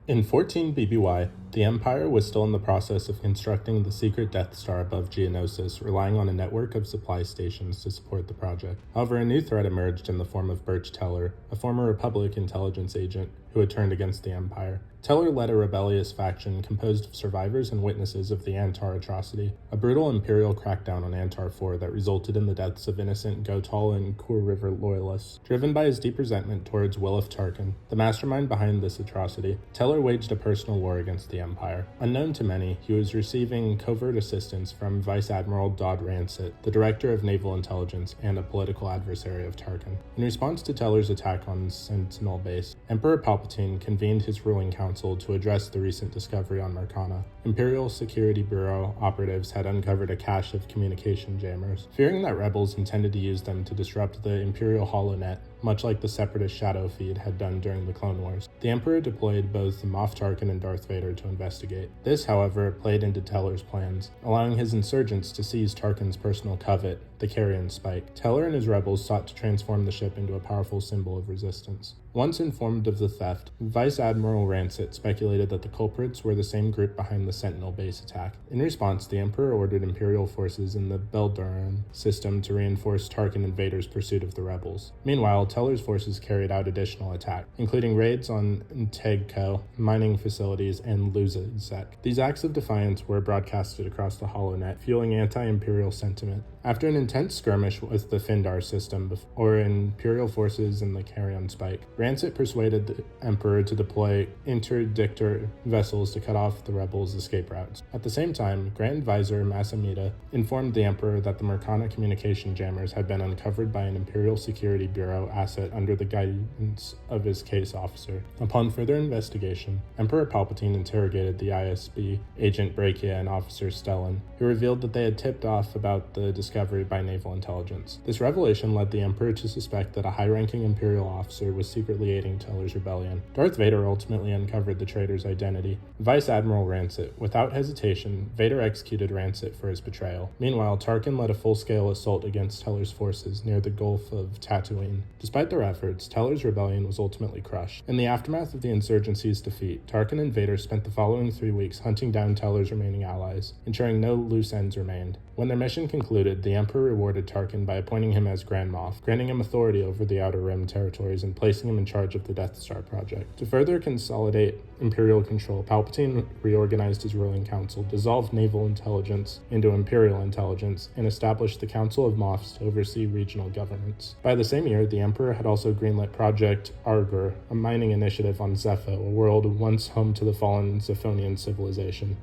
In 14 BBY, the Empire was still in the process of constructing the secret Death Star above Geonosis, relying on a network of supply stations to support the project. However, a new threat emerged in the form of BERCH Teller, a former Republic intelligence agent who had turned against the Empire. Teller led a rebellious faction composed of survivors and witnesses of the Antar atrocity, a brutal Imperial crackdown on Antar IV that resulted in the deaths of innocent Gotal and Kur River loyalists. Driven by his deep resentment towards Wilf Tarkin, the mastermind behind this atrocity, Teller waged a personal war against the Empire. Unknown to many, he was receiving covert assistance from Vice Admiral Dodd Rancet, the Director of Naval Intelligence and a political adversary of Tarkin. In response to Teller's attack on Sentinel Base, Emperor Palpatine convened his ruling council to address the recent discovery on Marcana. Imperial Security Bureau operatives had uncovered a cache of communication jammers. Fearing that rebels intended to use them to disrupt the Imperial HoloNet, much like the Separatist Shadow Feed had done during the Clone Wars, the Emperor deployed both Moff Tarkin and Darth Vader to investigate. This, however, played into Teller's plans, allowing his insurgents to seize Tarkin's personal covet, the Carrion Spike. Teller and his rebels sought to transform the ship into a powerful symbol of resistance. Once informed of the theft, Vice Admiral Rancet speculated that the culprits were the same group behind the Sentinel Base attack. In response, the Emperor ordered Imperial forces in the Belduran system to reinforce Tarkin and Vader's pursuit of the rebels. Meanwhile, Teller's forces carried out additional attacks, including raids on Tegco, mining facilities, and Luzazek. These acts of defiance were broadcasted across the HoloNet, fueling anti-Imperial sentiment. After an intense skirmish with the Findar system, or Imperial forces in the Carrion Spike, Rancet persuaded the Emperor to deploy interdictor vessels to cut off the rebels' escape routes. At the same time, Grand Vizier Masamida informed the Emperor that the Marcana communication jammers had been uncovered by an Imperial Security Bureau asset under the guidance of his case officer. Upon further investigation, Emperor Palpatine interrogated the ISB agent Brachia and Officer Stellan, who revealed that they had tipped off about the discovery by naval intelligence. This revelation led the Emperor to suspect that a high-ranking Imperial officer was secretly aiding Teller's rebellion. Darth Vader ultimately uncovered the traitor's identity. Vice Admiral Rancet. Without hesitation, Vader executed Rancet for his betrayal. Meanwhile, Tarkin led a full-scale assault against Teller's forces near the Gulf of Tatooine. Despite their efforts, Teller's rebellion was ultimately crushed. In the aftermath of the insurgency's defeat, Tarkin and Vader spent the following 3 weeks hunting down Teller's remaining allies, ensuring no loose ends remained. When their mission concluded, the Emperor rewarded Tarkin by appointing him as Grand Moff, granting him authority over the Outer Rim territories and placing him in charge of the Death Star project. To further consolidate Imperial control, Palpatine reorganized his ruling council, dissolved naval intelligence into Imperial intelligence, and established the Council of Moffs to oversee regional governance. By the same year, the Emperor had also greenlit Project Argur, a mining initiative on Zepho, a world once home to the fallen Zephonian civilization.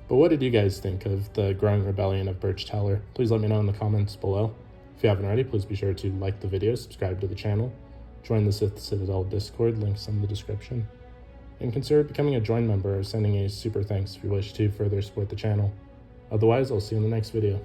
But what did you guys think of the growing rebellion of BERCH Teller? Please let me know in the comments below. If you haven't already, please be sure to like the video, subscribe to the channel, join the Sith Citadel Discord, links in the description, and consider becoming a join member or sending a super thanks if you wish to further support the channel. Otherwise, I'll see you in the next video.